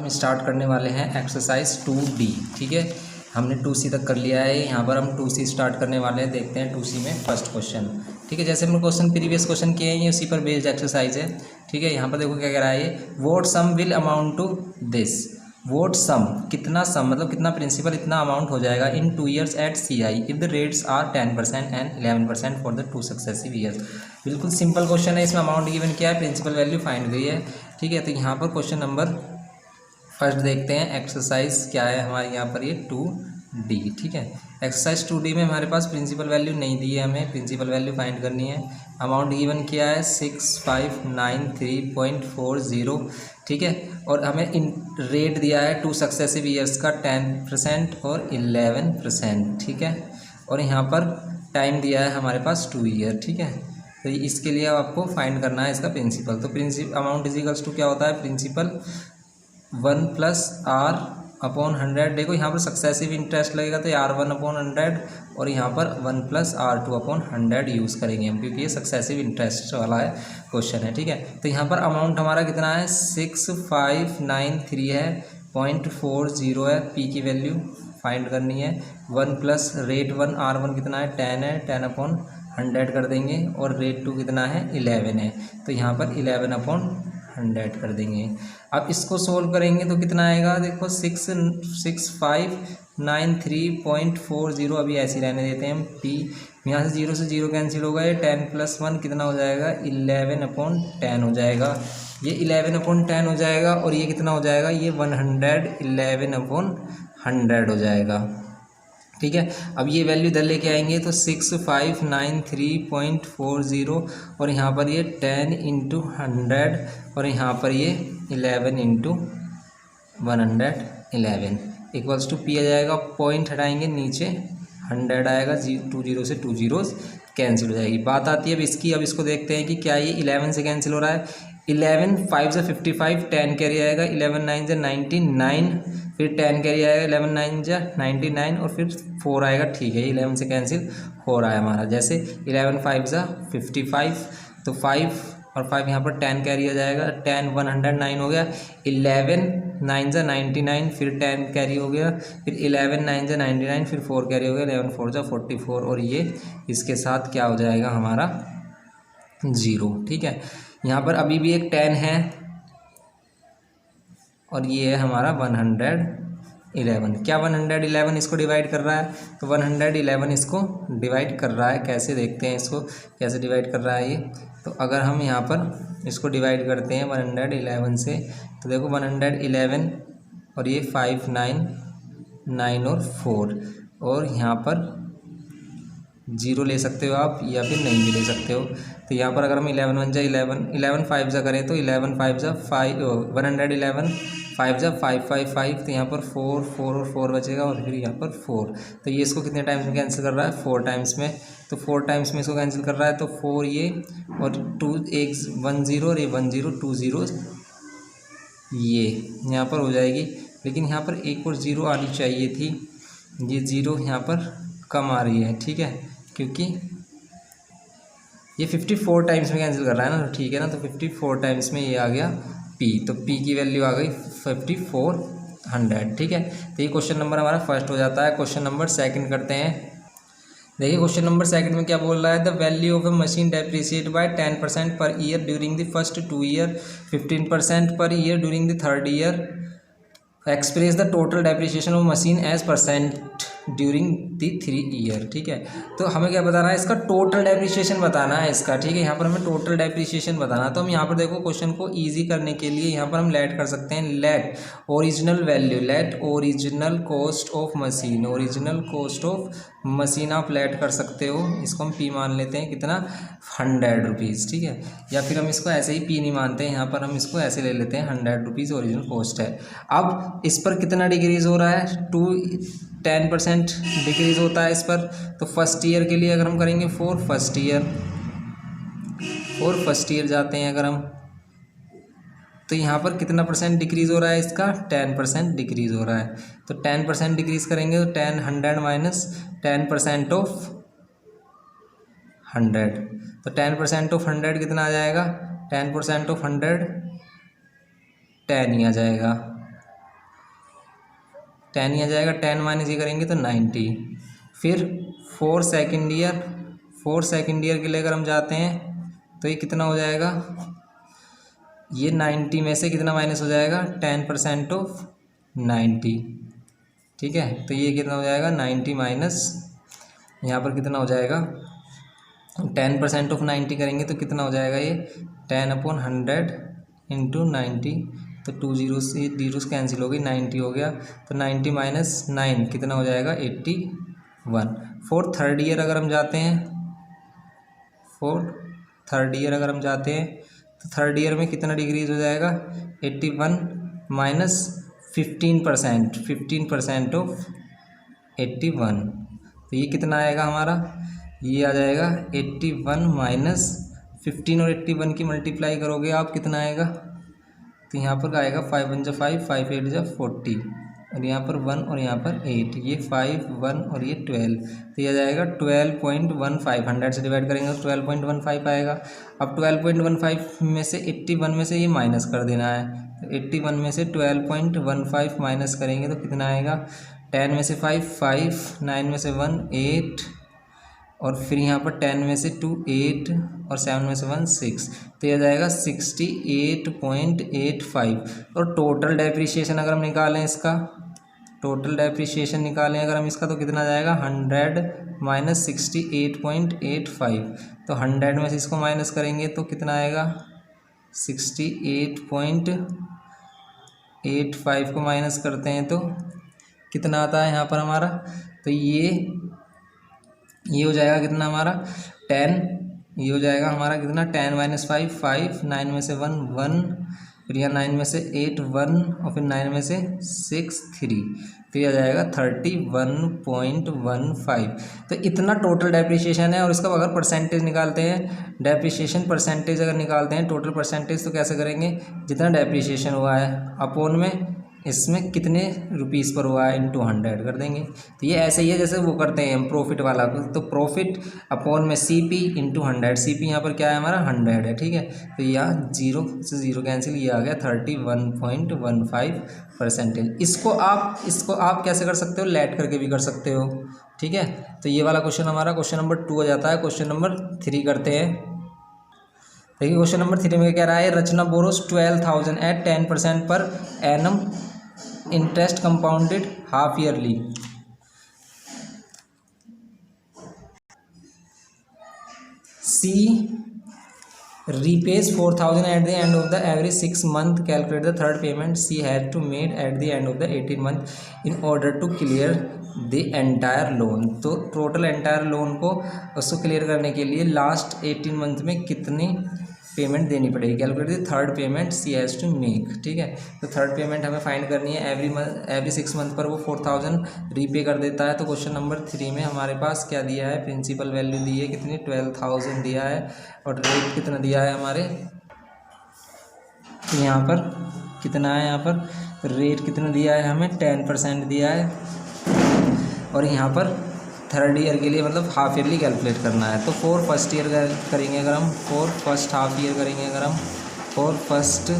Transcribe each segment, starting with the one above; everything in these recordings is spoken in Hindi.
हम स्टार्ट करने वाले हैं एक्सरसाइज 2D। ठीक है, हमने 2C तक कर लिया है, यहाँ पर हम 2C स्टार्ट करने वाले हैं। देखते हैं 2C में फर्स्ट क्वेश्चन। ठीक है, जैसे हमने क्वेश्चन प्रीवियस क्वेश्चन किए हैं, ये उसी पर बेस्ड एक्सरसाइज है। ठीक है, यहाँ पर देखो क्या कह रहा है ये, what sum will amount to this. What sum, कितना सम मतलब कितना प्रिंसिपल, इतना अमाउंट हो जाएगा in 2 years at CI if the rates are 10% and 11% for the 2 successive years. बिल्कुल सिंपल क्वेश्चन है, इसमें अमाउंट गिवन क्या है, प्रिंसिपल वैल्यू फाइंड गई है। ठीक है, तो यहाँ पर क्वेश्चन नंबर फर्स्ट देखते हैं, एक्सरसाइज क्या है हमारे यहाँ पर, ये 2D। ठीक है, एक्सरसाइज 2D में हमारे पास प्रिंसिपल वैल्यू नहीं दी है, हमें प्रिंसिपल वैल्यू फाइंड करनी है। अमाउंट गिवन किया है 6593.40। ठीक है, और हमें इन रेट दिया है 2 सक्सेसिव ईयर्स का 10% और 11%। ठीक है, और यहाँ पर टाइम दिया है हमारे पास 2 ईयर। ठीक है, तो इसके लिए आपको फाइंड करना है इसका प्रिंसिपल। तो प्रिंसिपल अमाउंट इजिकल्स टू क्या होता है, प्रिंसिपल 1 + R/100। देखो यहाँ पर सक्सेसिव इंटरेस्ट लगेगा तो R1/100, और यहाँ पर 1 + R2/100 यूज़ करेंगे हम, क्योंकि ये सक्सेसिव इंटरेस्ट वाला है क्वेश्चन है। ठीक है, तो यहाँ पर अमाउंट हमारा कितना है, 6593 है, 0.40 है, पी की वैल्यू फाइंड करनी है। 1 + रेट 1 R1 कितना है, 10 है, 10/100 कर देंगे, और रेट 2 कितना है, 11 है, तो यहाँ पर 11/100 कर देंगे। अब इसको सोल्व करेंगे तो कितना आएगा, देखो 6593.40, अभी ऐसे रहने देते हैं हम। पी यहाँ से 0 से 0 कैंसिल होगा, ये 10 + 1 कितना हो जाएगा, 11/10 हो जाएगा। ये 11/10 हो जाएगा, और ये कितना हो जाएगा, ये 111/100 हो जाएगा। ठीक है, अब ये वैल्यू इधर लेके आएंगे तो 6593.40, और यहाँ पर ये 10 × 100, और यहाँ पर ये 11 × 111 इक्वल्स टू पी आ जाएगा। पॉइंट हटाएंगे नीचे 100 आएगा, 2 0 से 2 zeros कैंसिल हो जाएगी। बात आती है अब इसकी, अब इसको देखते हैं कि क्या ये 11 से कैंसिल हो रहा है। 11 5 से 55, 10 कैरी आएगा, 11 9 से 99, फिर 10 कैरी आएगा, 11 9 से 99, और फिर 4 आएगा। ठीक है, 11 से कैंसिल हो रहा है हमारा। जैसे 11 5 से 55, तो 5 और 5 यहाँ पर 10 कैरी आ जाएगा, 10 109 हो गया, 11 9 से 99, फिर 10 कैरी हो गया, फिर 11 9 से 99, फिर 4 कैरी हो गया, 11 4 से 44, और ये इसके साथ क्या हो जाएगा हमारा, 0। ठीक है, यहाँ पर अभी भी एक 10 है, और ये है हमारा 111। क्या 111 इसको डिवाइड कर रहा है, तो 111 इसको डिवाइड कर रहा है। कैसे देखते हैं इसको, कैसे डिवाइड कर रहा है ये। तो अगर हम यहाँ पर इसको डिवाइड करते हैं 111 से, तो देखो 111, और ये 5 9 9 और 4, और यहाँ पर 0 ले सकते हो आप, या फिर नहीं भी ले सकते हो। तो यहाँ पर अगर हम 11 1 जा 11, 11 5 जा करें तो 11 5 जा 5, 111 5 जा 5 5 5, तो यहाँ पर 4 4 और 4 बचेगा, और फिर यहाँ पर 4। तो ये इसको कितने टाइम्स में कैंसिल कर रहा है, 4 टाइम्स में। तो 4 टाइम्स में इसको कैंसिल कर रहा है, तो 4 ये, और 2 एक 1 0, और ये 1 0 2 0 ये यहाँ पर हो जाएगी। लेकिन यहाँ पर एक और 0 आनी चाहिए थी, ये 0 यहाँ पर कम आ रही है। ठीक है, क्योंकि ये 54 टाइम्स में कैंसिल कर रहा है ना, तो ठीक है ना। तो 54 टाइम्स में ये आ गया पी, तो पी की वैल्यू आ गई 5400। ठीक है, तो ये क्वेश्चन नंबर हमारा फर्स्ट हो जाता है। क्वेश्चन नंबर सेकंड करते हैं। देखिए क्वेश्चन नंबर सेकंड में क्या बोल रहा है, the value of a machine depreciate by 10% per year during the first 2 year, 15% per year during the third year, express the total depreciation of machine as % during the 3 year. ठीक है, तो हमें क्या बताना है, इसका टोटल डेप्रिसिएशन बताना है इसका। ठीक है, यहाँ पर हमें टोटल डेप्रिसिएशन बताना, तो हम यहाँ पर देखो क्वेश्चन को इजी करने के लिए यहाँ पर हम लेट कर सकते हैं, let original value, let original cost of machine, original cost of machine आप लेट कर सकते हो। इसको हम पी मान लेते हैं, कितना, 100 रुपीज़। ठीक है, या फिर हम इसको ऐसे ही पी नहीं मानते हैं, यहाँ पर हम इसको ऐसे ले लेते हैं, 100 रुपीज़ ओरिजिनल कॉस्ट है। अब इस पर कितना डिक्रीज हो रहा है, 10% डिक्रीज होता है इस पर। तो फर्स्ट ईयर के लिए अगर हम करेंगे फॉर फर्स्ट ईयर जाते हैं अगर हम, तो यहाँ पर कितना % डिक्रीज हो रहा है इसका, 10% डिक्रीज हो रहा है। तो 10% डिक्रीज करेंगे तो 10 100 माइनस 10% ऑफ 100, तो 10% ऑफ 100 कितना आ जाएगा, 10% ऑफ 100 10 ही आ जाएगा। 10 ही आ जाएगा, 10 माइनस ये करेंगे तो 90। फिर 4 सेकेंड ईयर के लिए अगर हम जाते हैं तो ये कितना हो जाएगा, ये 90 में से कितना माइनस हो जाएगा, 10% ऑफ 90, ठीक है। तो ये कितना हो जाएगा 90 माइनस यहाँ पर कितना हो जाएगा 10% ऑफ 90 करेंगे तो कितना हो जाएगा, ये 10/100 इंटू 90, तो 2 जीरो से जीरो कैंसिल हो गई, 90 हो गया। तो 90 माइनस 9 कितना हो जाएगा 81। फोर थर्ड ईयर अगर हम जाते हैं तो थर्ड ईयर में कितना डिक्रीज हो जाएगा 81 माइनस 15% ऑफ 81, तो ये कितना आएगा हमारा, ये आ जाएगा 81 माइनस 15 और 81 की मल्टीप्लाई करोगे आप कितना आएगा, तो यहाँ पर आएगा 5 1 5, 5 8 40, और यहाँ पर 1 और यहाँ पर 8, ये 5 1 और ये 12, तो ये आ जाएगा 12.15। 100 से डिवाइड करेंगे तो 12.15 आएगा। अब 12.15 में से 81 में से ये माइनस कर देना है, तो 81 में से 12.15 माइनस करेंगे तो कितना आएगा, 10 में से 5 5, 9 में से 1 8, और फिर यहाँ पर 10 में से 2 8 और 7 में से 1 6, तो यह जाएगा 68.85। और टोटल डेप्रिसिएशन अगर हम निकालें इसका, अगर हम इसका तो कितना जाएगा 100 माइनस 68.85, तो 100 में से इसको माइनस करेंगे तो कितना आएगा 68.85 को माइनस करते हैं तो कितना आता है यहाँ पर हमारा, तो ये हो जाएगा कितना हमारा 10, ये हो जाएगा हमारा कितना 10 माइनस 5 5, 9 में से 1 1, फिर यहाँ 9 में से 8 1, और फिर 9 में से 6 3, तो ये आ जाएगा 31.15। तो इतना टोटल डेप्रिसिएशन है। और इसका अगर परसेंटेज निकालते हैं, डेप्रिसिएशन परसेंटेज अगर निकालते हैं टोटल परसेंटेज, तो कैसे करेंगे, जितना डेप्रिसिएशन हुआ है अपोन में इसमें कितने रुपीस पर हुआ है इंटू 100 कर देंगे। तो ये ऐसे ही है जैसे वो करते हैं हम प्रॉफिट वाला, तो प्रॉफिट अपॉन में CP इंटू 100, CP यहाँ पर क्या है हमारा 100 है, ठीक है। तो यहाँ 0 से 0 कैंसिल, ये आ गया 31.15%। इसको आप कैसे कर सकते हो, लेट करके भी कर सकते हो, ठीक है। तो ये वाला क्वेश्चन हमारा क्वेश्चन नंबर 2 हो जाता है। क्वेश्चन नंबर 3 करते हैं। देखिए क्वेश्चन नंबर 3 में क्या रहा है, रचना borrows 12,000 at 10% per annum interest compounded half yearly. C repays 4,000 at the end of the every 6 month. Calculate the third payment she had to made at the end of the 18 month in order to clear the entire loan। तो टोटल एंटायर लोन को उसको क्लियर करने के लिए लास्ट 18 मंथ में कितनी पेमेंट देनी पड़ेगी। Calculate the third payment C has to make, ठीक है। तो थर्ड पेमेंट हमें फाइंड करनी है। एवरी 6 मंथ पर वो 4,000 रीपे कर देता है। तो क्वेश्चन नंबर 3 में हमारे पास क्या दिया है, प्रिंसिपल वैल्यू दी है कितनी 12,000 दिया है, और रेट कितना दिया है हमारे यहाँ पर कितना है, यहाँ पर रेट कितना दिया है हमें 10% दिया है। और यहाँ पर थर्ड ईयर के लिए मतलब हाफ ईयरली कैलकुलेट करना है। तो फॉर फर्स्ट ईयर करेंगे अगर हम, फॉर फर्स्ट हाफ ईयर करेंगे अगर हम, फॉर फर्स्ट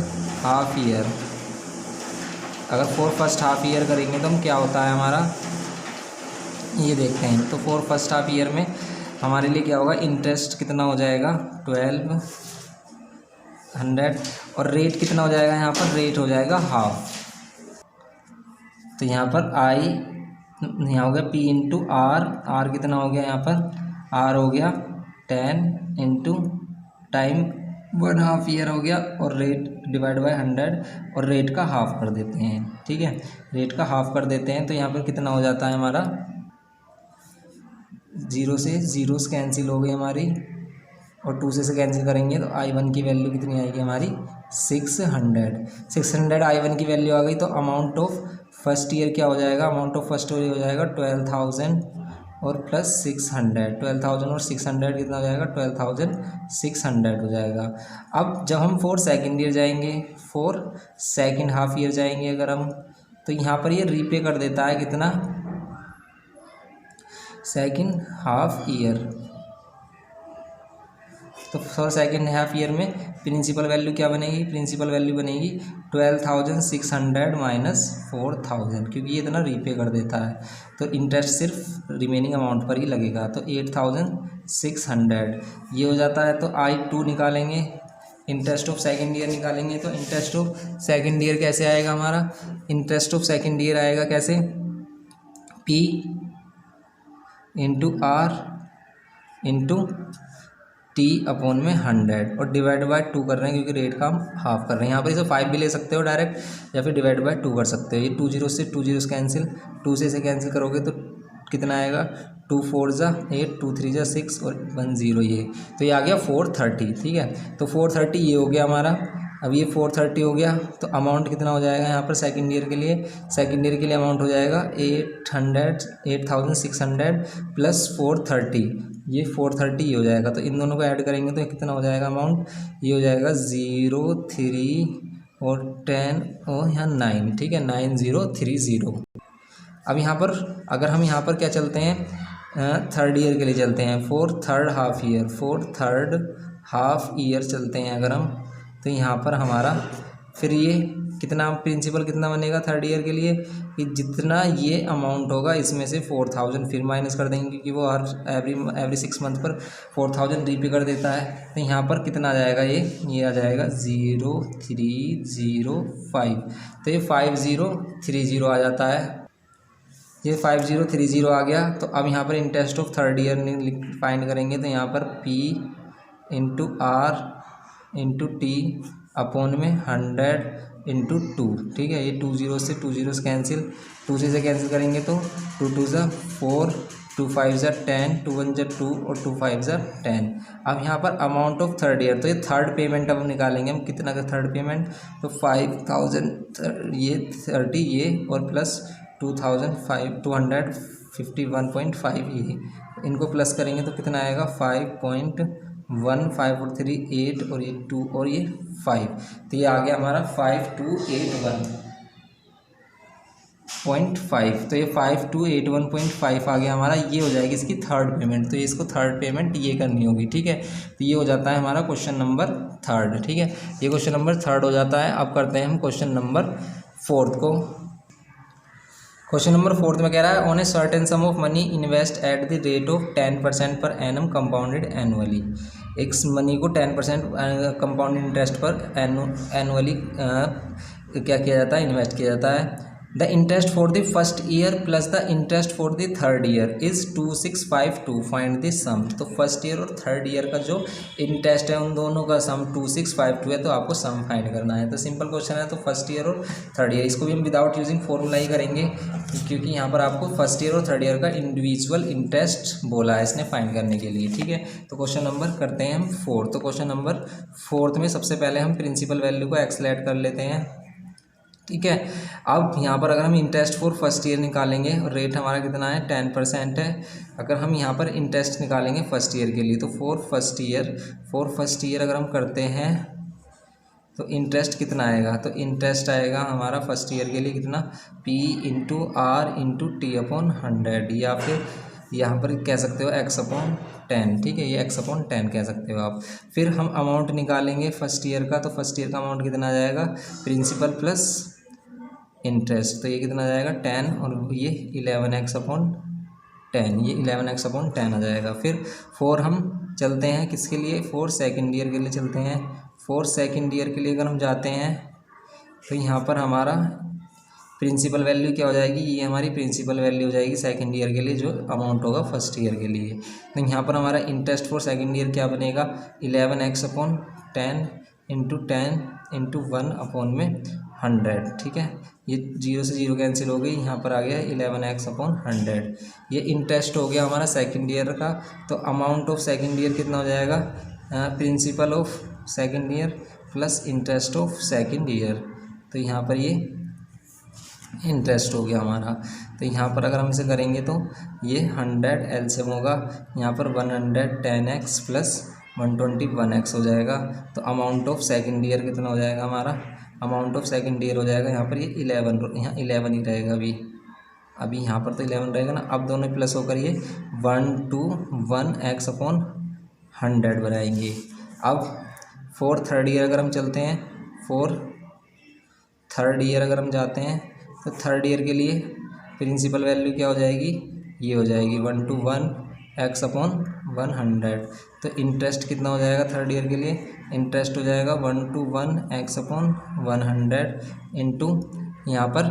हाफ ईयर, अगर फॉर फर्स्ट हाफ ईयर करेंगे तो हम क्या होता है हमारा ये देखते हैं। तो फॉर फर्स्ट हाफ ईयर में हमारे लिए क्या होगा, इंटरेस्ट कितना हो जाएगा 1200, और रेट कितना हो जाएगा यहाँ पर, रेट हो जाएगा हाफ। तो यहाँ पर यहाँ हो गया P इंटू आर कितना हो गया यहाँ पर, R हो गया 10 इंटू टाइम 1/2 ईयर हो गया, और रेट डिवाइड बाय 100, और रेट का हाफ कर देते हैं, ठीक है। रेट का हाफ कर देते हैं तो यहाँ पर कितना हो जाता है हमारा, 0 से 0 कैंसिल हो गई हमारी, और 2 से कैंसिल करेंगे तो I1 की वैल्यू कितनी आएगी हमारी 600 I1 की वैल्यू आ गई। तो अमाउंट ऑफ फर्स्ट ईयर क्या हो जाएगा, अमाउंट ऑफ फर्स्ट ईयर हो जाएगा 12,000 और प्लस 600, 12,000 और 600 कितना हो जाएगा 12,600 हो जाएगा। अब जब हम फॉर सेकेंड ईयर जाएंगे, फॉर सेकेंड हाफ ईयर जाएंगे अगर हम, तो यहाँ पर ये रीपे कर देता है कितना, सेकेंड हाफ ईयर, तो फॉर सेकेंड हाफ ईयर में प्रिंसिपल वैल्यू क्या बनेगी, प्रिंसिपल वैल्यू बनेगी 12,600 माइनस 4,000, क्योंकि ये इतना रीपे कर देता है तो इंटरेस्ट सिर्फ रिमेनिंग अमाउंट पर ही लगेगा। तो 8,600 ये हो जाता है। तो I2 निकालेंगे, इंटरेस्ट ऑफ सेकेंड ईयर निकालेंगे। तो इंटरेस्ट ऑफ सेकेंड ईयर कैसे आएगा हमारा, इंटरेस्ट ऑफ सेकेंड ईयर आएगा कैसे, P into R into T upon में 100 और डिवाइड बाय 2 कर रहे हैं क्योंकि रेट का हम हाफ कर रहे हैं। यहाँ पर इसे 5 भी ले सकते हो डायरेक्ट या फिर डिवाइड बाय 2 कर सकते हो। ये 2 जीरो से 2 जीरो कैंसिल, 2 से इसे कैंसिल करोगे तो कितना आएगा, 2 4 जा 8, 2 3 जा 6 और 1 0 ये, तो ये आ गया 430। ठीक है, तो 430 ये हो गया हमारा। अब ये 430 हो गया तो अमाउंट कितना हो जाएगा यहाँ पर सेकंड ईयर के लिए, सेकंड ईयर के लिए अमाउंट हो जाएगा 8,600 प्लस 430, ये 430 ये हो जाएगा। तो इन दोनों को ऐड करेंगे तो कितना हो जाएगा अमाउंट, ये हो जाएगा 0 3 और 10 और यहाँ 9। ठीक है, 9030। अब यहाँ पर अगर हम यहाँ पर क्या चलते हैं, थर्ड ईयर के लिए चलते हैं, फोर थर्ड हाफ ईयर चलते हैं अगर हम, तो यहाँ पर हमारा फिर ये कितना प्रिंसिपल कितना बनेगा थर्ड ईयर के लिए, कि जितना ये अमाउंट होगा इसमें से 4,000 फिर माइनस कर देंगे क्योंकि वो हर एवरी 6 मंथ पर 4,000 रीपे कर देता है। तो यहाँ पर कितना आ जाएगा, ये आ जाएगा 0305। तो ये 5030 आ जाता है, ये 5030 आ गया। तो अब यहाँ पर interest of third year find करेंगे तो यहाँ पर P into R into T upon में 100 इंटू 2। ठीक है, ये 2 जीरो से 2 जीरो से कैंसिल, 2 से कैंसिल करेंगे तो 2 2 ज़ा 4, 2 5 ज़ा 10, 2 1 ज़ा 2 और 2 5 ज़ा 10। अब यहाँ पर अमाउंट ऑफ थर्ड ईयर, तो ये थर्ड पेमेंट अब हम निकालेंगे हम कितना का थर्ड पेमेंट, तो 5,000 ये 30 ये और प्लस 251.5 ये, इनको प्लस करेंगे तो कितना आएगा 5.1 5 और 3 8 और ये 2 और ये 5, तो ये आ गया हमारा 5281.5। तो ये 5281.5 आ गया हमारा, ये हो जाएगी इसकी थर्ड पेमेंट। तो ये इसको थर्ड पेमेंट ये करनी होगी। ठीक है, तो ये हो जाता है हमारा क्वेश्चन नंबर थर्ड। ठीक है, ये क्वेश्चन नंबर थर्ड हो जाता है। अब करते हैं हम क्वेश्चन नंबर फोर्थ को। क्वेश्चन नंबर फोर्थ में कह रहा है on a certain sum of money invest eight the rate of 10% per annum compounded annually. एक मनी को 10% कंपाउंडेड इंटरेस्ट पर एनुअली क्या किया जाता है, इन्वेस्ट किया जाता है। The interest for the first year plus the interest for the third year is 2652, find the sum. तो फर्स्ट ईयर और थर्ड ईयर का जो इंटरेस्ट है उन दोनों का सम 2652 है, तो आपको सम फाइंड करना है। तो सिंपल क्वेश्चन है, तो फर्स्ट ईयर और थर्ड ईयर इसको भी हम विदाउट यूजिंग फॉर्मूला ही करेंगे क्योंकि यहाँ पर आपको फर्स्ट ईयर और थर्ड ईयर का इंडिविजुअल इंटरेस्ट बोला है इसने फाइंड करने के लिए। ठीक है, तो क्वेश्चन नंबर करते हैं हम फोर्थ। तो क्वेश्चन नंबर फोर्थ में सबसे पहले हम प्रिंसिपल वैल्यू को एक्सलेट कर लेते हैं। ठीक है, अब यहाँ पर अगर हम इंटरेस्ट फॉर फर्स्ट ईयर निकालेंगे और रेट हमारा कितना है 10% है। अगर हम यहाँ पर इंटरेस्ट निकालेंगे फर्स्ट ईयर के लिए तो फॉर फर्स्ट ईयर अगर हम करते हैं तो इंटरेस्ट कितना आएगा, तो इंटरेस्ट आएगा हमारा फर्स्ट ईयर के लिए कितना, P into R into T upon 100, या फिर यहाँ पर कह सकते हो x अपॉन 10। ठीक है, ये x अपॉन 10 कह सकते हो आप। फिर हम अमाउंट निकालेंगे फर्स्ट ईयर का, तो फर्स्ट ईयर का अमाउंट कितना आ जाएगा, प्रिंसिपल प्लस इंटरेस्ट, तो ये कितना आ जाएगा 10 और ये 11x अपॉन 10, ये 11x अपॉन 10 आ जाएगा। फिर फोर हम चलते हैं किसके लिए, फोर सेकेंड ईयर के लिए चलते हैं। फोर सेकेंड ईयर के लिए अगर हम जाते हैं तो यहाँ पर हमारा प्रिंसिपल वैल्यू क्या हो जाएगी, ये हमारी प्रिंसिपल वैल्यू हो जाएगी सेकंड ईयर के लिए जो अमाउंट होगा फर्स्ट ईयर के लिए। तो यहाँ पर हमारा इंटरेस्ट फॉर सेकंड ईयर क्या बनेगा, 11x upon 10 into 10 into 1 upon में 100। ठीक है, ये 0 से 0 कैंसिल हो गई, यहाँ पर आ गया 11x अपॉन 100। ये इंटरेस्ट हो गया हमारा सेकेंड ईयर का। तो अमाउंट ऑफ सेकेंड ईयर कितना हो जाएगा, principle of second year plus interest of second year, तो यहाँ पर ये इंटरेस्ट हो गया हमारा। तो यहाँ पर अगर हम इसे करेंगे तो ये 100 एलसीएम होगा, यहाँ पर 110x प्लस 121x हो जाएगा। तो अमाउंट ऑफ सेकेंड ईयर कितना हो जाएगा हमारा, अमाउंट ऑफ सेकेंड ईयर हो जाएगा यहाँ पर ये 11, यहाँ 11 ही रहेगा अभी यहाँ पर तो 11 रहेगा ना। अब दोनों प्लस होकर ये 121x अपॉन 100 बनाएंगे। अब फॉर थर्ड ईयर अगर हम चलते हैं, फॉर थर्ड ईयर अगर हम जाते हैं तो थर्ड ईयर के लिए प्रिंसिपल वैल्यू क्या हो जाएगी, ये हो जाएगी 1/1 तो इंटरेस्ट कितना हो जाएगा थर्ड ईयर के लिए, इंटरेस्ट हो जाएगा 1/1 इंटू यहाँ पर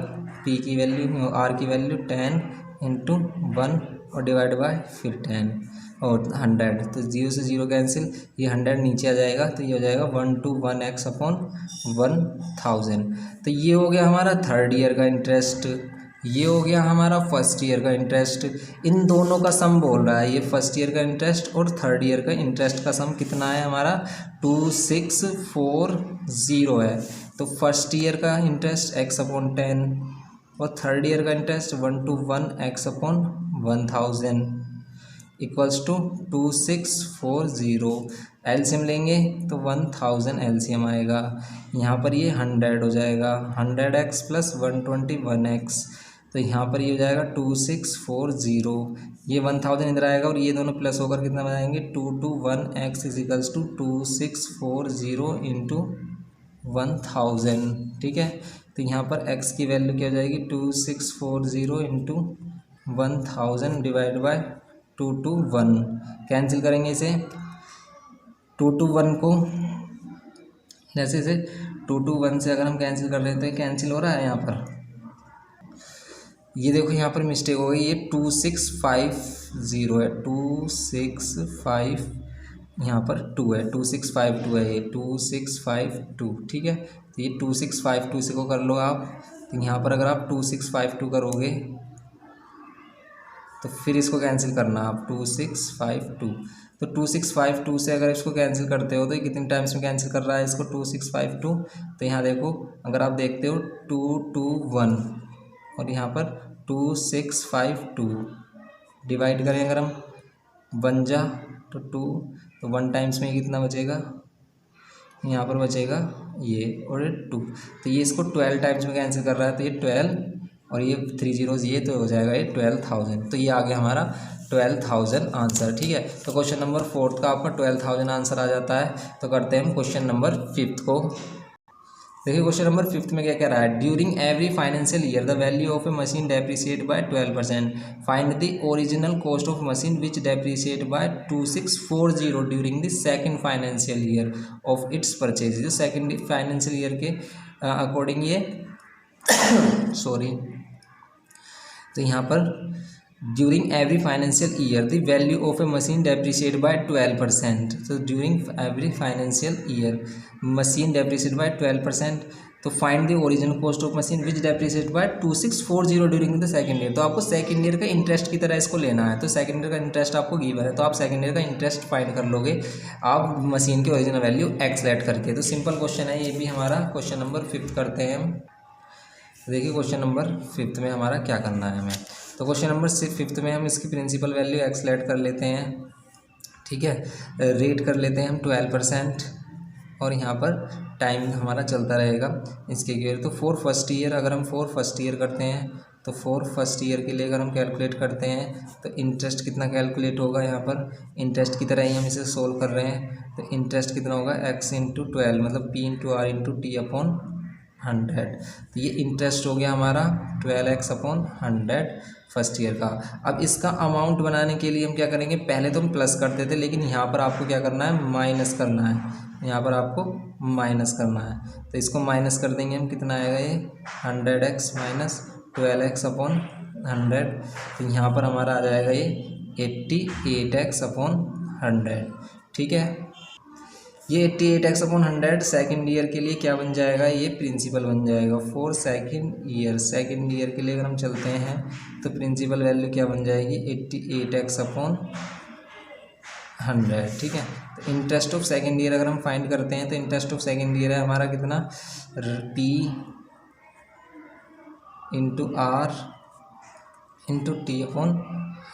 पी की वैल्यू आर की वैल्यू 10 इंटू 1 और डिवाइड बाय फिर 10 और 100, तो 0 से 0 कैंसिल, ये 100 नीचे आ जाएगा तो ये हो जाएगा 1/1x/1000। तो ये हो गया हमारा थर्ड ईयर का इंटरेस्ट, ये हो गया हमारा फर्स्ट ईयर का इंटरेस्ट। इन दोनों का सम बोल रहा है, ये फर्स्ट ईयर का इंटरेस्ट और थर्ड ईयर का इंटरेस्ट का सम कितना है हमारा 2640 है। तो फर्स्ट ईयर का इंटरेस्ट x/10 और थर्ड ईयर का interest 1/1x/1000 equals to 2640। LCM लेंगे तो 1000 एलसीएम आएगा, यहाँ पर ये 100 हो जाएगा, 100x + 121x, तो यहाँ पर ये हो जाएगा 2640। ये 1000 इधर आएगा और ये दोनों प्लस होकर कितना बनाएंगे 221x इक्वल्स टू 2640 इंटू 1000। ठीक है, तो यहाँ पर x की वैल्यू क्या हो जाएगी 2640 इंटू 1000 डिवाइड बाय 221, कैंसिल करेंगे इसे 221 को, जैसे इसे 221 से अगर हम कैंसिल कर रहे हैं तो कैंसिल हो रहा है यहाँ पर, ये देखो यहाँ पर मिस्टेक हो गई, ये 2650 है, 265 यहाँ पर 2 है, 2652 है, ये 2652। ठीक है, तो ये 2652 से को कर लो आप, तो यहाँ पर अगर आप 2652 करोगे तो फिर इसको कैंसिल करना आप 2652, तो 2652 से अगर इसको कैंसिल करते हो तो ये कितने टाइम्स में कैंसिल कर रहा है इसको 2652, तो यहाँ देखो अगर आप देखते हो 221 और यहाँ पर 2652 डिवाइड करें अगर हम 1 जा तो 2, तो 1 टाइम्स में कितना बचेगा, यहाँ पर बचेगा ये और 2, तो ये इसको 12 टाइम्स में कैंसिल कर रहा है, तो ये 12 और ये 3 zeros ये तो हो जाएगा ये 12000, तो ये आ गया हमारा 12000 आंसर। ठीक है, तो क्वेश्चन नंबर 4 का आपका 12000 आंसर आ जाता है। तो करते हैं हम क्वेश्चन नंबर 5 को। देखिए क्वेश्चन नंबर 5 में क्या कह रहा है, during every financial year the value of a machine depreciate by 12%, find the original cost of machine which depreciate by 2640 during the second financial year of its purchase. जो सेकंड फाइनेंशियल ईयर के अकॉर्डिंग ये सॉरी, तो यहाँ पर during every financial year the value of a machine depreciate by 12%, तो during every financial year machine depreciate by 12%, तो find the original cost of machine which depreciate by 2640 during the second year. तो आपको सेकंड ईयर का इंटरेस्ट की तरह इसको लेना है, तो सेकंड ईयर का इंटरेस्ट आपको गिवन है, तो आप सेकंड ईयर का इंटरेस्ट फाइंड कर लोगे आप मशीन की ओरिजिनल वैल्यू एक्स लेट करके। तो सिंपल क्वेश्चन है ये भी हमारा। क्वेश्चन नंबर 5 करते हैं हम। देखिए क्वेश्चन नंबर 5 में हमारा क्या करना है हमें, तो क्वेश्चन नंबर 5 में हम इसकी प्रिंसिपल वैल्यू एक्सलेट कर लेते हैं। ठीक है, रेट कर लेते हैं हम 12% और यहाँ पर टाइम हमारा चलता रहेगा इसके गियर। तो फॉर फर्स्ट ईयर अगर हम फॉर फर्स्ट ईयर करते हैं तो फॉर फर्स्ट ईयर के लिए अगर हम कैलकुलेट करते हैं तो इंटरेस्ट कितना कैलकुलेट होगा, यहाँ पर इंटरेस्ट की तरह ही हम इसे सोल्व कर रहे हैं, तो इंटरेस्ट कितना होगा x इंटू 12 मतलब p into R into T upon 100। तो ये इंटरेस्ट हो गया हमारा 12x/100 फर्स्ट ईयर का। अब इसका अमाउंट बनाने के लिए हम क्या करेंगे, पहले तो हम प्लस करते थे लेकिन यहाँ पर आपको क्या करना है माइनस करना है, यहाँ पर आपको माइनस करना है। तो इसको माइनस कर देंगे हम, कितना आएगा ये 100x माइनस 12x/100, तो यहाँ पर हमारा आ जाएगा ये 88x/100। ठीक है, ये 88x/100 सेकेंड ईयर के लिए क्या बन जाएगा, ये प्रिंसिपल बन जाएगा for second year. Second year के लिए अगर हम चलते हैं तो प्रिंसिपल वैल्यू क्या बन जाएगी 88x/100। ठीक है, तो इंटरेस्ट ऑफ सेकेंड ईयर अगर हम फाइंड करते हैं तो इंटरेस्ट ऑफ सेकेंड ईयर है हमारा कितना p into R into T upon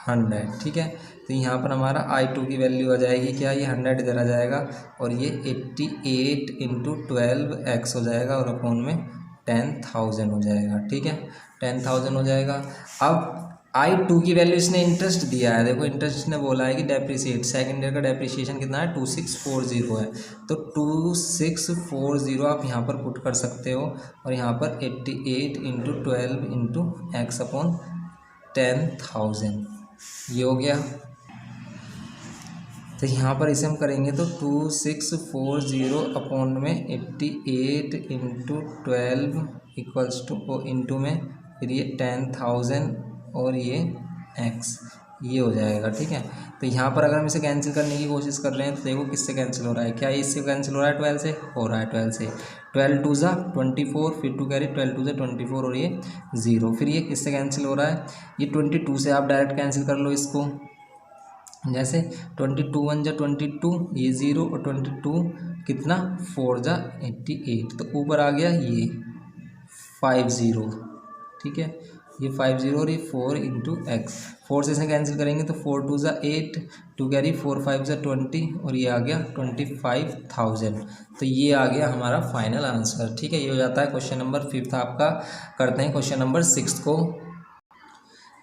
100। ठीक है, तो यहाँ पर हमारा I2 की वैल्यू आ जाएगी क्या, ये 100 इधर आ जाएगा और ये 88 इंटू 12x हो जाएगा और अपॉन में 10,000 हो जाएगा। ठीक है, 10,000 हो जाएगा। अब I2 की वैल्यू इसने इंटरेस्ट दिया है, देखो इंटरेस्ट इसने बोला है कि डेप्रिसिएट, सेकेंड ईयर का डेप्रिसिएशन कितना है 2640 है, तो 2640 आप यहाँ पर पुट कर सकते हो और यहाँ पर 88 इंटू 12 इंटू एक्स अपॉन 10,000 ये हो गया। तो यहाँ पर इसे हम करेंगे तो 2640 अपॉन में 88 इंटू 12 इक्वल्स टू इंटू में फिर ये 10,000 और ये एक्स ये हो जाएगा, ठीक है। तो यहाँ पर अगर हम इसे कैंसिल करने की कोशिश कर रहे हैं तो देखो किससे कैंसिल हो रहा है, क्या इससे कैंसिल हो रहा है 12 से, हो रहा है 12 से, 12 टू ज़ा 24 फिर टू कैरी 12 टू ज़ा 24 और ये 0, फिर ये किससे कैंसिल हो रहा है, ये 22 से आप डायरेक्ट कैंसिल कर लो इसको, जैसे 22 1 जा 22 ये 0 और 22 कितना 4 जा 88, तो ऊपर आ गया ये 50, ठीक है, ये 50 और ये 4 इंटू एक्स, 4 से इसे कैंसिल करेंगे तो 4 टू ज़ा 8, टू कैरी 4 5 ज़ा 20 और ये आ गया 25,000, तो ये आ गया हमारा फाइनल आंसर, ठीक है। ये हो जाता है क्वेश्चन नंबर 5 आपका। करते हैं क्वेश्चन नंबर 6 को।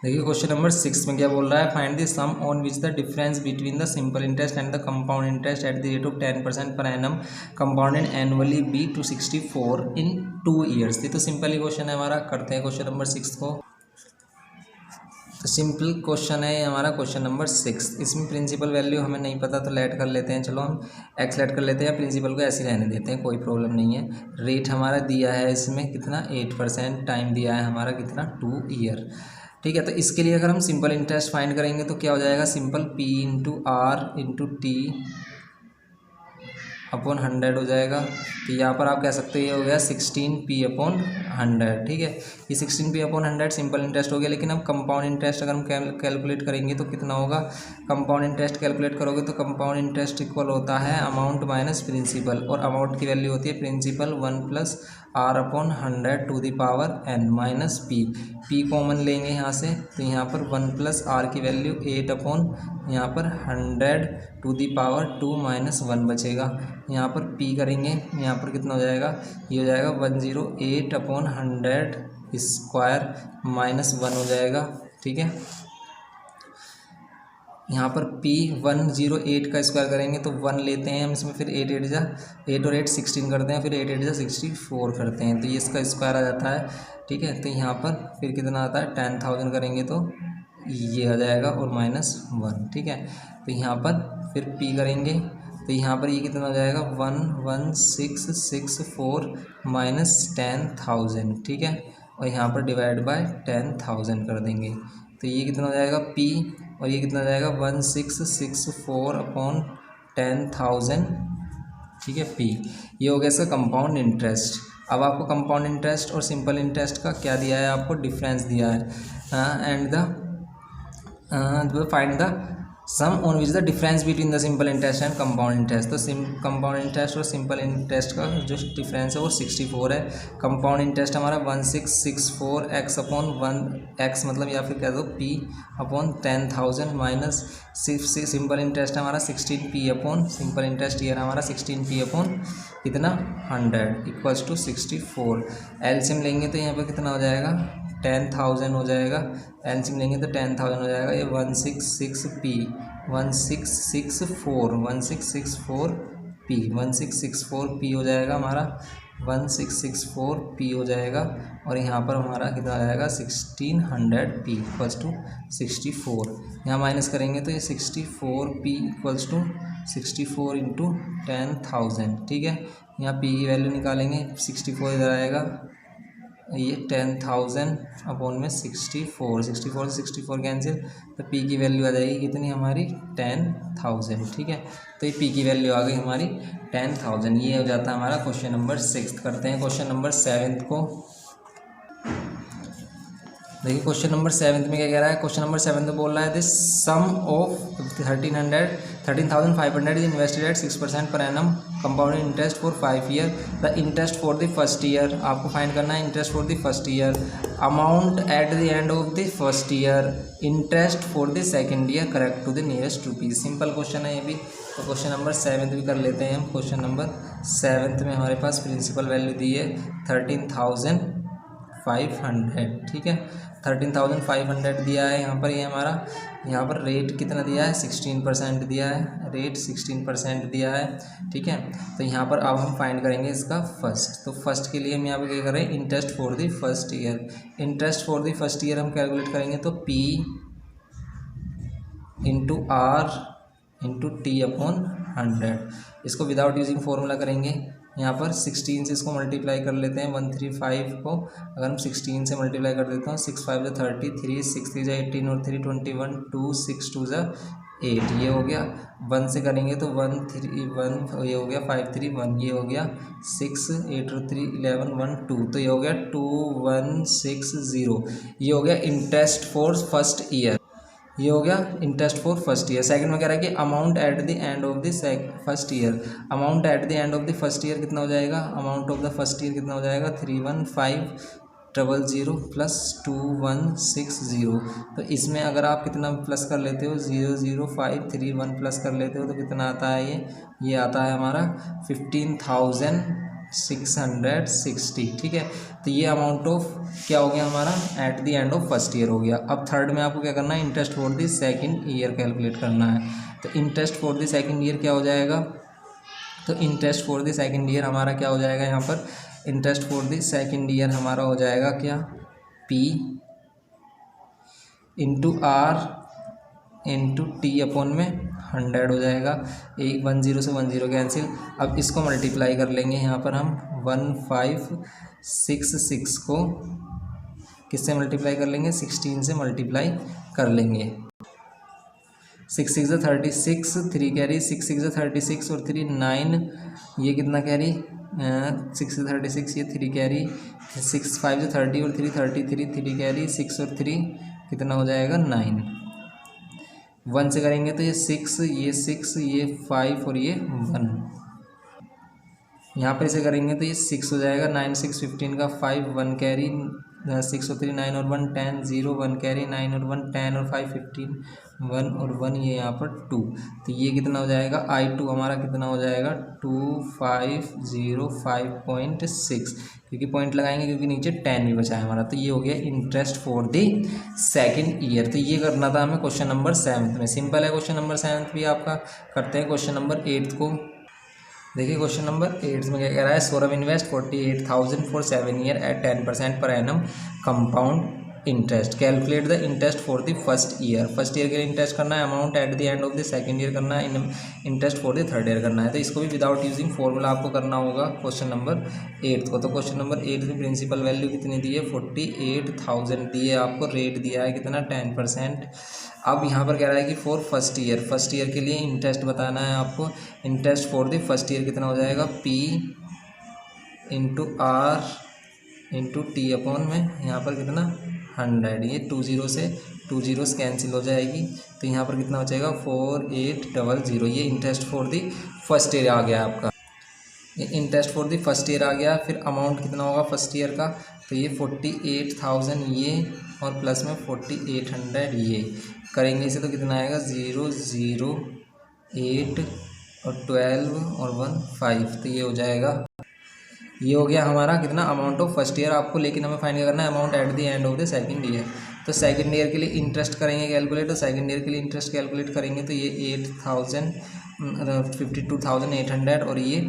देखिए क्वेश्चन नंबर 6 में क्या बोल रहा है, find the sum on which the difference between the simple interest and the compound interest at the rate of 10% per annum compounded annually be to 64 in 2 years. ये तो सिंपल ही क्वेश्चन है हमारा। करते हैं क्वेश्चन नंबर 6 को। तो सिंपल क्वेश्चन है हमारा क्वेश्चन नंबर 6। इसमें प्रिंसिपल वैल्यू हमें नहीं पता तो लेट कर लेते हैं, चलो हम एक्स लेट कर लेते हैं, प्रिंसिपल को ऐसे रहने देते हैं, कोई प्रॉब्लम नहीं है। रेट हमारा दिया है इसमें कितना 8%, टाइम दिया है हमारा कितना 2 ईयर, ठीक है। तो इसके लिए अगर हम सिंपल इंटरेस्ट फाइंड करेंगे तो क्या हो जाएगा, simple P into R into T upon 100 हो जाएगा। तो यहाँ पर आप कह सकते हो ये हो गया 16p अपॉन 100, ठीक है। ये 16p अपॉन 100 सिंपल इंटरेस्ट हो गया। लेकिन अब कंपाउंड इंटरेस्ट अगर हम कैलकुलेट करेंगे तो कितना होगा, कंपाउंड इंटरेस्ट कैलकुलेट करोगे तो कंपाउंड इंटरेस्ट इक्वल होता है अमाउंट माइनस प्रिंसिपल, और अमाउंट की वैल्यू होती है principal 1 plus R upon 100 to the power n minus P. P common लेंगे यहाँ से, तो यहाँ पर 1 प्लस आर की वैल्यू 8 अपॉन यहाँ पर 100 टू द पावर 2 माइनस 1 बचेगा। यहाँ पर p करेंगे, यहाँ पर कितना हो जाएगा, ये हो जाएगा 108 अपॉन 100 स्क्वायर माइनस 1 हो जाएगा, ठीक है। यहाँ पर p 108 का स्क्वायर करेंगे तो 1 लेते हैं हम इसमें, फिर 8 8 जा 8 और 8 16 करते हैं, फिर 8 8 जा 64 करते हैं, तो ये इसका स्क्वायर आ जाता है, ठीक है। तो यहाँ पर फिर कितना आता है 10,000 करेंगे तो ये आ जाएगा और माइनस 1, ठीक है। तो यहाँ पर फिर p करेंगे तो यहाँ पर ये कितना हो जाएगा 11664 माइनस 10,000, ठीक है। और यहाँ पर डिवाइड बाय 10,000 कर देंगे तो ये कितना हो जाएगा p, और ये कितना हो जाएगा 1664 अपॉन 10,000, ठीक है p। ये हो गया इसका कंपाउंड इंटरेस्ट। अब आपको कंपाउंड इंटरेस्ट और सिंपल इंटरेस्ट का क्या दिया है, आपको डिफरेंस दिया है and the find the sum on which the difference between the simple interest and compound interest. तो कंपाउंड इंटरेस्ट और सिंपल इंटरेस्ट का जो डिफरेंस है वो 64 है। कंपाउंड इंटरेस्ट हमारा 1664 एक्स अपॉन 1 एक्स मतलब या फिर कह दो p upon 10,000 minus simple interest हमारा 16p upon simple interest year हमारा 16p अपॉन कितना 100 इक्वल्स टू 64। एलसीएम लेंगे तो यहाँ पर कितना हो जाएगा 10,000 हो जाएगा, एलसीएम लेंगे तो 10,000 हो जाएगा। ये 166p 1664p हो जाएगा हमारा, 1664p हो जाएगा। और यहाँ पर हमारा कितना आ जाएगा 1600p इक्वल्स टू 64। यहाँ माइनस करेंगे तो ये 64p इक्वल्स टू 64 इंटू 10,000, ठीक है। यहाँ p की वैल्यू निकालेंगे, 64 इधर आएगा, ये 10,000 अपॉन में 64 से 64 कैंसिल, तो p की वैल्यू आ जाएगी कितनी हमारी 10,000, ठीक है। तो ये p की वैल्यू आ गई हमारी 10,000। ये हो जाता है हमारा क्वेश्चन नंबर 6। करते हैं क्वेश्चन नंबर 7 को। देखिए क्वेश्चन नंबर 7 में क्या कह रहा है, क्वेश्चन नंबर 7 में बोल रहा है this sum of 13,500 is invested at 6% per annum compounded interest for 5 year. The interest for the first year, आपको फाइंड करना है interest for the first year, amount at the end of the first year, interest for the second year, correct to the nearest rupees. Simple question है ये भी। तो क्वेश्चन नंबर 7 भी कर लेते हैं हम। क्वेश्चन नंबर 7 में हमारे पास प्रिंसिपल वैल्यू दी है 13,500 13,500, ठीक है। 13,500 दिया है यहाँ पर, ये हमारा यहाँ पर रेट कितना दिया है, 16% दिया है, रेट 16% दिया है, ठीक है। तो यहाँ पर अब हम फाइंड करेंगे इसका फर्स्ट। तो फर्स्ट के लिए हम यहाँ पर क्या करें, interest for the first year. Interest for the first year हम कैलकुलेट करेंगे तो P into R into T upon 100। इसको विदाउट यूजिंग फॉर्मूला करेंगे। यहाँ पर 16 से इसको मल्टीप्लाई कर लेते हैं, 135 को अगर हम 16 से मल्टीप्लाई कर देता हूँ, 6 5 = 30, 3 6 3 = 18 और 3 21, 2 6 2 = 8, ये हो गया। 1 से करेंगे तो 1 3 1 ये हो गया, 5 3 1 ये हो गया, 6 8 और 3 11 1 2, तो ये हो गया 2160, ये हो गया इंटरेस्ट फॉर फर्स्ट ईयर। ये हो गया interest for first year. Second में कह रहा है कि amount at the end of the first year. Amount at the end of the first year कितना हो जाएगा, amount of the first year कितना हो जाएगा, 31500 प्लस 2160। तो इसमें अगर आप कितना प्लस कर लेते हो, 00531 प्लस कर लेते हो तो कितना आता है, ये आता है हमारा 15,660, ठीक है। तो ये अमाउंट ऑफ क्या हो गया हमारा, eight the end of first year हो गया। अब थर्ड में आपको क्या करना है, interest for the second year calculate करना है। तो interest for the second year क्या हो जाएगा, तो interest for the second year हमारा क्या हो जाएगा, यहाँ पर interest for the second year हमारा हो जाएगा क्या, P into R into T upon में 100 हो जाएगा। 10 से 10 कैंसिल। अब इसको मल्टीप्लाई कर लेंगे, यहाँ पर हम 1566 को किससे मल्टीप्लाई कर लेंगे, 16 से मल्टीप्लाई कर लेंगे। 6 6 = 36, 3 कैरी, 6 6 = 36 और 3 9, ये कितना कैरी, 6 से 36, ये 3 कैरी, 6 5 = 30 और 3 33, 3 कैरी, 6 और 3 कितना हो जाएगा, 9। 1 से करेंगे तो ये 6, ये 6, ये 5 और ये 1। यहाँ पर इसे करेंगे तो ये 6 हो जाएगा, 9 6 15 का 5, 1 कैरी, 6 और 3 9 और 1 10, 0 1 कैरी, 9 और 1 10 और 5 15, 1 और 1 ये यहाँ पर 2। तो ये कितना हो जाएगा, I2 हमारा कितना हो जाएगा, 2505.6, क्योंकि पॉइंट लगाएंगे क्योंकि नीचे 10 भी बचा है हमारा। तो ये हो गया interest for the second year. तो ये करना था हमें क्वेश्चन नंबर 7 में। सिंपल है क्वेश्चन नंबर 7 भी आपका। करते हैं क्वेश्चन नंबर 8 को। देखिए क्वेश्चन नंबर 8 में क्या कह रहा है, Saurabh invest 48,000 for 7 year at 10% per annum compound interest. Calculate the interest for the first year. First year के लिए इंटरेस्ट करना है, amount at the end of the second year करना है, interest for the third year करना है। तो इसको भी विदाउट यूजिंग फॉर्मूला आपको करना होगा क्वेश्चन नंबर 8 को। तो क्वेश्चन नंबर 8 में प्रिंसिपल वैल्यू कितनी दी है, 48,000 दी है आपको, रेट दिया है कितना, 10%। अब यहाँ पर कह रहा है कि for first year, first year के लिए इंटरेस्ट बताना है आपको। Interest for the first year कितना हो जाएगा, P into R into T upon में यहाँ पर कितना 100, ये 20 से 20 कैंसिल हो जाएगी। तो यहाँ पर कितना बचेगा 4800, ये interest for the first year आ गया आपका। ये interest for the first year आ गया। फिर अमाउंट कितना होगा फर्स्ट ईयर का, तो ये 48,000 ये और प्लस में 4800 ये करेंगे इसे तो कितना आएगा, 0 0 8 और 12 और 1 5। तो ये हो जाएगा, ये हो गया हमारा कितना, अमाउंट ऑफ फर्स्ट ईयर आपको। लेकिन हमें फाइंड करना है amount at the end of the second year. तो सेकंड ईयर के लिए इंटरेस्ट करेंगे कैलकुलेट। तो सेकंड ईयर के लिए इंटरेस्ट कैलकुलेट करेंगे तो ये 52,800 और ये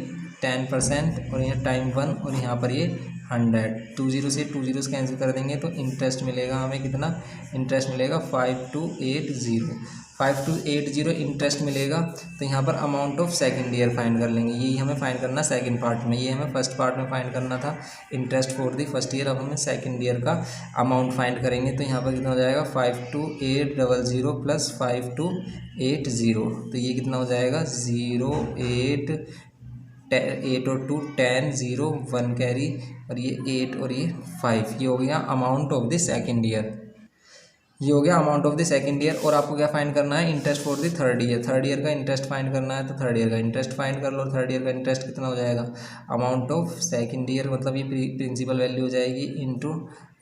10% और यहाँ टाइम 1 और यहाँ पर ये 100। 20 से 20 कैंसिल कर देंगे तो इंटरेस्ट मिलेगा हमें कितना, इंटरेस्ट मिलेगा 5280 इंटरेस्ट मिलेगा। तो यहाँ पर amount of second year find कर लेंगे। यही हमें फाइंड करना सेकंड पार्ट में, ये हमें फर्स्ट पार्ट में फाइंड करना था interest for the first year. अब हमें सेकंड ईयर का अमाउंट फाइंड करेंगे। तो यहाँ पर कितना हो जाएगा 52,800 प्लस 5280। तो ये कितना हो जाएगा 0 8 8 और 2 10 0 1 कैरी और ये 8 और ये 5। ये हो गया amount of the second year. ये हो गया amount of the second year. और आपको क्या फाइंड करना है, interest for the third year. Third year का इंटरेस्ट फाइंड करना है। तो थर्ड ईयर का इंटरेस्ट फाइंड कर लो। थर्ड ईयर का इंटरेस्ट कितना हो जाएगा, अमाउंट ऑफ सेकंड ईयर मतलब ये प्रिंसिपल वैल्यू हो जाएगी into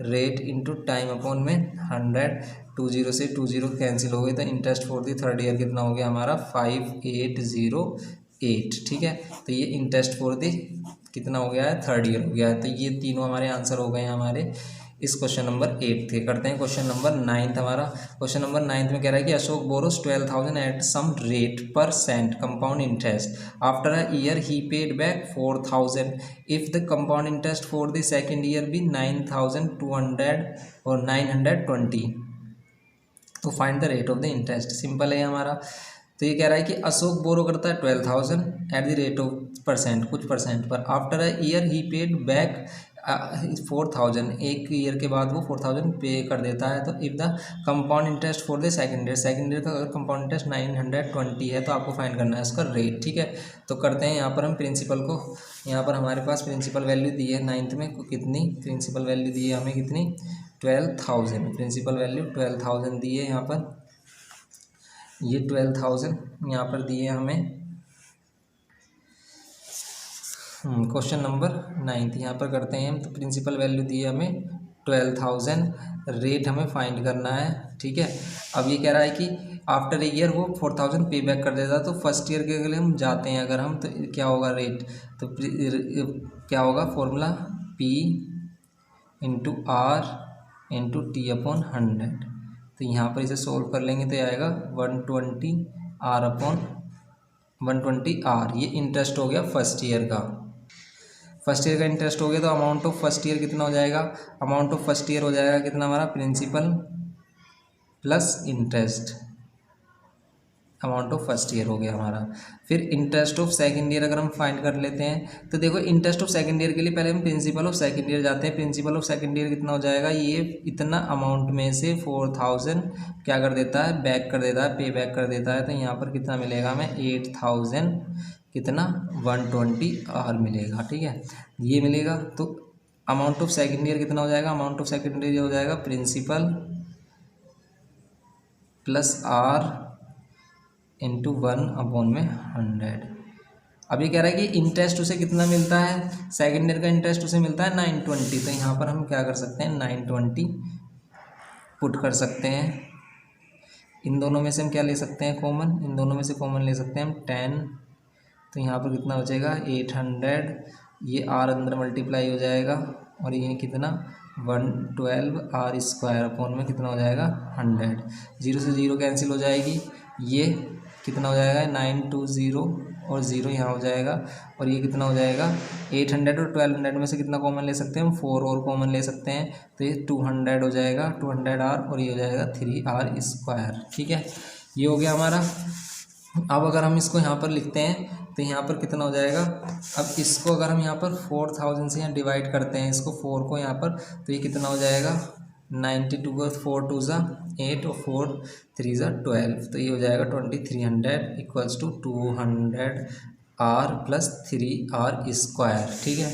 rate into time upon में 100। 20 से 20 कैंसिल हो गए तो interest for the third year कितना हो गया हमारा 5808। ठीक है, तो ये इंटरेस्ट फॉर द कितना हो गया है, थर्ड ईयर हो गया है। तो ये तीनों हमारे आंसर हो गए हैं हमारे इस क्वेश्चन नंबर 8 के। करते हैं क्वेश्चन नंबर 9 हमारा। क्वेश्चन नंबर 9 में कह रहा है कि Ashok borrows 12,000 at some rate % compound interest. After a year he paid back 4,000 if the compound interest for the second year भी 9,200 और 920, तो find the rate of the interest. Simple है हमारा। तो ये कह रहा है कि अशोक बोरो करता है 12,000 एट द रेट ऑफ % कुछ % पर। After a year he paid back 4,000, एक ईयर के बाद वो 4,000 पे कर देता है। तो if the compound interest for the second year का अगर कंपाउंड इंटरेस्ट 920 है तो आपको फाइंड करना है उसका रेट। ठीक है, तो करते हैं यहाँ पर हम प्रिंसिपल को। यहाँ पर हमारे पास प्रिंसिपल वैल्यू दी है 9th में कितनी, प्रिंसिपल वैल्यू दी है हमें कितनी 12,000। प्रिंसिपल वैल्यू 12,000 दी है यहाँ पर, ये 12,000 यहाँ पर दिए हमें। क्वेश्चन नंबर 9 यहाँ पर करते हैं हम। तो प्रिंसिपल वैल्यू दी है हमें 12,000, रेट हमें फाइंड करना है। ठीक है, अब ये कह रहा है कि आफ्टर ए ईयर वो 4,000 पे बैक कर देता है। तो फर्स्ट ईयर के लिए हम जाते हैं अगर हम, तो क्या होगा रेट, तो क्या होगा formula P into R into T upon 100। तो यहाँ पर इसे सोल्व कर लेंगे तो आएगा 120 R अपॉन 120 R। ये इंटरेस्ट हो गया फर्स्ट ईयर का। फर्स्ट ईयर का इंटरेस्ट हो गया, तो अमाउंट ऑफ फर्स्ट ईयर कितना हो जाएगा, अमाउंट ऑफ फर्स्ट ईयर हो जाएगा कितना हमारा, principal plus interest, amount of first year हो गया हमारा। फिर इंटरेस्ट ऑफ सेकंड ईयर अगर हम फाइंड कर लेते हैं, तो देखो इंटरेस्ट ऑफ सेकंड ईयर के लिए पहले हम प्रिंसिपल ऑफ सेकंड ईयर जाते हैं। प्रिंसिपल ऑफ सेकंड ईयर कितना हो जाएगा, ये इतना अमाउंट में से 4,000 क्या कर देता है, बैक कर देता है, पे बैक कर देता है। तो यहाँ पर कितना मिलेगा हमें 8,000 कितना 120 R मिलेगा। ठीक है, ये मिलेगा। तो अमाउंट ऑफ सेकंड ईयर कितना हो जाएगा, अमाउंट ऑफ सेकंड ईयर हो जाएगा प्रिंसिपल प्लस R इंटू 1/100। अब ये कह रहा है कि इंटरेस्ट उसे कितना मिलता है, सेकंड ईयर का इंटरेस्ट उसे मिलता है 920। तो यहाँ पर हम क्या कर सकते हैं 920 पुट कर सकते हैं। इन दोनों में से हम क्या ले सकते हैं कॉमन, इन दोनों में से कॉमन ले सकते हैं हम 10। तो यहाँ पर कितना हो जाएगा 800, ये R अंदर मल्टीप्लाई हो जाएगा और ये कितना 112 R² अपॉन में कितना हो जाएगा 100। 0 से 0 कैंसिल हो जाएगी, ये कितना हो जाएगा 920 और 0 यहाँ हो जाएगा, और ये कितना हो जाएगा 800 और 1200 में से कितना कॉमन ले सकते हैं हम 4 और कॉमन ले सकते हैं। तो ये 200 हो जाएगा 200R और ये हो जाएगा 3R²। ठीक है, ये हो गया हमारा। अब अगर हम इसको यहाँ पर लिखते हैं तो यहाँ पर कितना हो जाएगा, अब इसको अगर हम यहाँ पर 4,000 से यहाँ डिवाइड करते हैं इसको 4 को यहाँ पर, तो ये कितना हो जाएगा 92 को 4 2 8 और 4 3 12। तो ये हो जाएगा 2300 equals to 200R plus 3R²। ठीक है,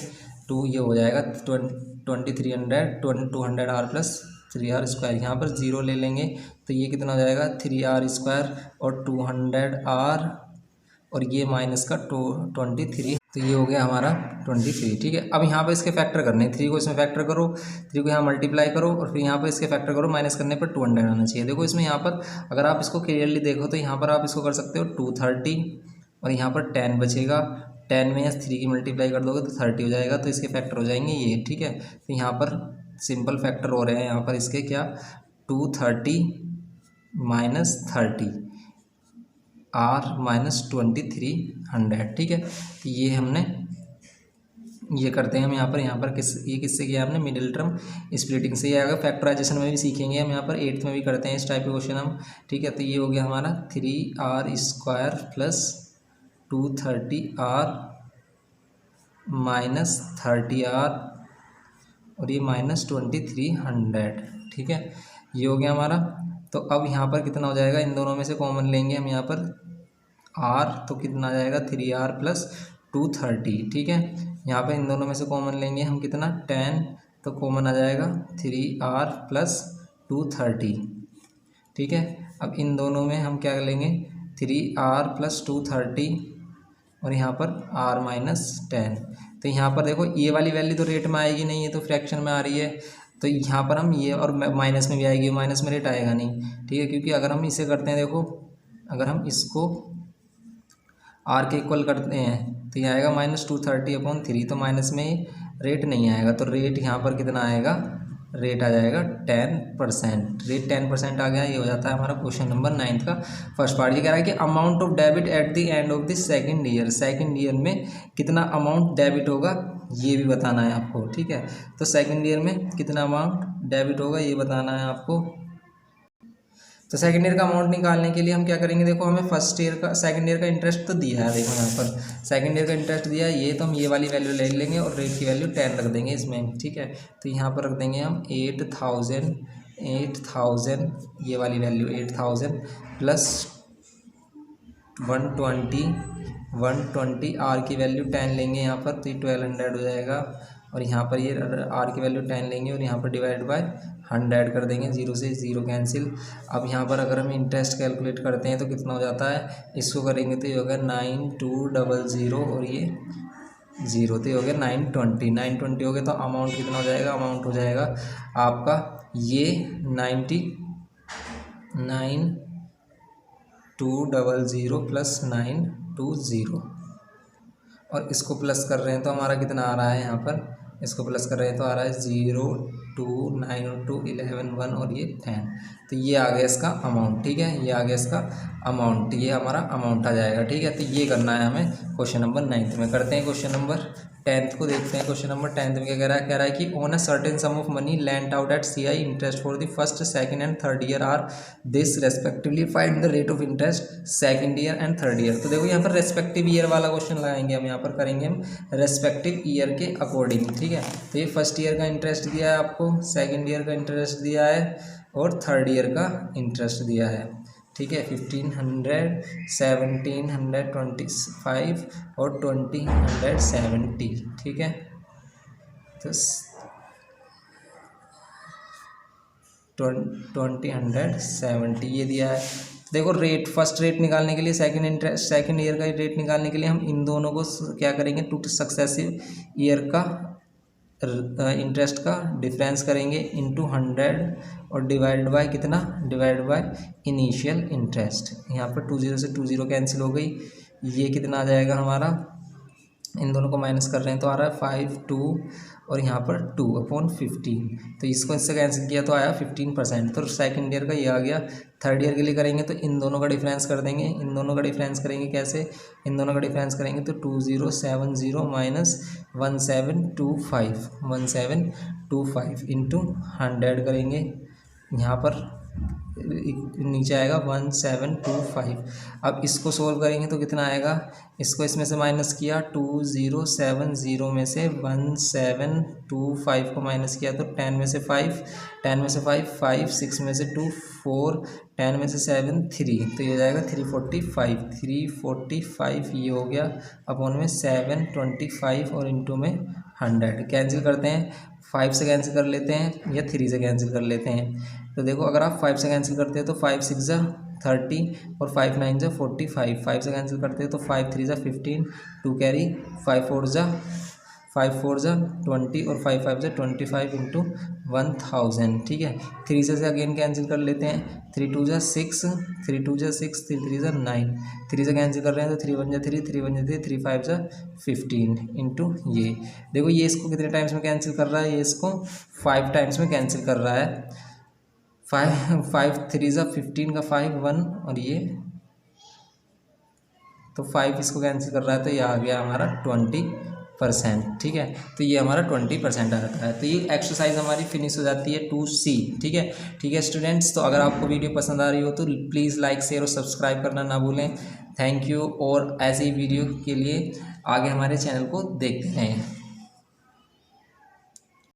ये हो जाएगा 2300 200R प्लस 3R²। यहाँ पर 0 ले लेंगे तो ये कितना हो जाएगा 3R² और 200R और ये माइनस का 23। तो ये हो गया हमारा 23। ठीक है, अब यहाँ पर इसके फैक्टर करने हैं, 3 को इसमें फैक्टर करो, 3 को यहाँ मल्टीप्लाई करो और फिर यहाँ पर इसके फैक्टर करो, माइनस करने पर 200 आना चाहिए। देखो इसमें यहाँ पर अगर आप इसको क्लियरली देखो तो यहाँ पर आप इसको कर सकते हो 230 और यहाँ पर 10 बचेगा, 10 में 3 की मल्टीप्लाई कर दोगे तो 30 हो जाएगा। तो इसके फैक्टर हो जाएंगे ये। ठीक है, तो यहाँ पर सिंपल फैक्टर हो रहे हैं यहाँ पर इसके क्या 230 माइनस 30 R माइनस 2300। ठीक है, तो ये हमने ये करते हैं हम यहाँ पर ये किससे किया हमने मिडिल टर्म स्प्लिटिंग से। ये अगर फैक्टराइजेशन में भी सीखेंगे हम, यहाँ पर 8th में भी करते हैं इस टाइप के क्वेश्चन हम। ठीक है, तो ये हो गया हमारा 3R² plus 230R minus 30R और ये माइनस 2300। ठीक है, ये हो गया हमारा। तो अब यहाँ पर कितना हो जाएगा, इन दोनों में से कॉमन लेंगे हम यहाँ पर R, तो कितना आ जाएगा 3R प्लस 230। ठीक है, यहाँ पर इन दोनों में से कॉमन लेंगे हम कितना 10, तो कॉमन आ जाएगा 3R प्लस 230। ठीक है, अब इन दोनों में हम क्या लेंगे 3R प्लस 230 और यहाँ पर R माइनस 10। तो यहाँ पर देखो ये वाली वैल्यू तो रेट में आएगी नहीं, ये तो फ्रैक्शन में आ रही है। तो यहाँ पर हम ये और माइनस में भी आएगी, माइनस में रेट आएगा नहीं। ठीक है, क्योंकि अगर हम इसे करते हैं, देखो अगर हम इसको R के इक्वल करते हैं तो ये आएगा माइनस 230/3, तो माइनस में रेट नहीं आएगा। तो रेट यहाँ पर कितना आएगा, रेट आ जाएगा 10%। रेट 10% आ गया। ये हो जाता है हमारा क्वेश्चन नंबर 9 का फर्स्ट पार्ट। ये कह रहा है कि amount of debit eight the end of the second year, second year में कितना अमाउंट डेबिट होगा ये भी बताना है आपको, ठीक है। तो सेकंड ईयर में कितना अमाउंट डेबिट होगा ये बताना है आपको। तो सेकंड ईयर का अमाउंट निकालने के लिए हम क्या करेंगे, देखो हमें फर्स्ट ईयर का सेकंड ईयर का इंटरेस्ट तो दिया है, देखो यहाँ पर सेकंड ईयर का इंटरेस्ट दिया है, ये तो हम ये वाली वैल्यू ले लेंगे और रेट की वैल्यू 10 रख देंगे इसमें, ठीक है। तो यहाँ पर रख देंगे हम 8000 ये वाली वैल्यू 8000 प्लस 120 आर की वैल्यू 10 लेंगे यहाँ पर, तो ये 1200 हो जाएगा। और यहाँ पर ये आर की वैल्यू 10 लेंगे और यहाँ पर डिवाइड बाय 100 कर देंगे, 0 से 0 कैंसिल। अब यहाँ पर अगर हम इंटरेस्ट कैलकुलेट करते हैं तो कितना हो जाता है, इसको करेंगे तो ये होगा 9200 और ये 0, तो ये हो गया 920 हो गया। तो अमाउंट कितना हो जाएगा, अमाउंट हो जाएगा आपका ये 99200 प्लस 920 और इसको प्लस कर रहे हैं तो हमारा कितना आ रहा है, यहाँ पर इसको प्लस कर रहे हैं तो आ रहा है 0 2 9 2 11 1 और ये 10। तो ये आ गया इसका अमाउंट, ठीक है। ये आ गया इसका अमाउंट, ये हमारा अमाउंट आ जाएगा, ठीक है। तो ये करना है हमें क्वेश्चन नंबर 9 में। करते हैं क्वेश्चन नंबर 10 को, देखते हैं क्वेश्चन नंबर 10 में क्या कह रहा है कि on a certain sum of money lent out at CI interest for the first second and third year are this respectively find the rate of interest second year and third year. तो देखो यहाँ पर रेस्पेक्टिव ईयर वाला क्वेश्चन लगाएंगे हम, यहाँ पर करेंगे हम रेस्पेक्टिव ईयर के अकॉर्डिंग, ठीक है। तो ये फर्स्ट ईयर का इंटरेस्ट दिया है आपको, सेकेंड ईयर का इंटरेस्ट दिया है और थर्ड ईयर का इंटरेस्ट दिया है, ठीक है। 1500 1725 और 2070, ठीक है। तो 2070 ये दिया है। देखो रेट, फर्स्ट रेट निकालने के लिए सेकंड ईयर का रेट निकालने के लिए हम इन दोनों को क्या करेंगे, टू सक्सेसिव ईयर का इंटरेस्ट का डिफरेंस करेंगे इनटू 100 और डिवाइड बाय कितना, डिवाइड बाय इनिशियल इंटरेस्ट। यहाँ पर 20 से 20 कैंसिल हो गई, ये कितना आ जाएगा हमारा, इन दोनों को माइनस कर रहे हैं तो आ रहा है 5 2 और यहाँ पर 2/15। तो इसको इससे कैंसिल किया तो आया 15%। तो सेकंड ईयर का ये आ गया। थर्ड ईयर के लिए करेंगे तो इन दोनों का डिफरेंस कर देंगे, इन दोनों का डिफरेंस करेंगे कैसे, इन दोनों का डिफरेंस करेंगे तो 2070 माइनस 1725 इंटू 100 करेंगे, यहाँ पर नीचे आएगा 1725। अब इसको सोल्व करेंगे तो कितना आएगा, इसको इसमें से माइनस किया 2070 में से 1725 को माइनस किया तो 10 में से 5 5 6 में से 2 4 10 में से 7 3, तो ये हो जाएगा 345 ये हो गया अपॉन में 725 और इंटू में 100। कैंसिल करते हैं, 5 से कैंसिल कर लेते हैं या 3 से कैंसिल कर लेते हैं। तो देखो अगर आप 5 से कैंसिल करते हैं तो 5 6 30 और 5 9 45, 5 से कैंसिल करते हैं तो 5 3 15, 2 कैरी 5 4 20 और 5 5 25 इंटू 1000, ठीक है। 3 से अगेन कैंसिल कर लेते हैं, 3 2 6 3 2 6 3 3 9, 3 से कैंसिल कर रहे हैं तो 3 1 3 3 1 3 3 5 15 इंटू ये। देखो ये इसको कितने टाइम्स में कैंसिल कर रहा है, ये इसको 5 टाइम्स में कैंसिल कर रहा है। 5 3 15 का 5 1 और ये तो 5 इसको कैंसिल कर रहा है तो ये आ गया हमारा 20%, ठीक है। तो ये हमारा 20% आ जाता है। तो ये एक्सरसाइज हमारी फिनिश हो जाती है 2C, ठीक है स्टूडेंट्स। तो अगर आपको वीडियो पसंद आ रही हो तो प्लीज़ लाइक शेयर और सब्सक्राइब करना ना भूलें। Thank you. और ऐसे ही वीडियो के लिए आगे हमारे चैनल को देखते रहें।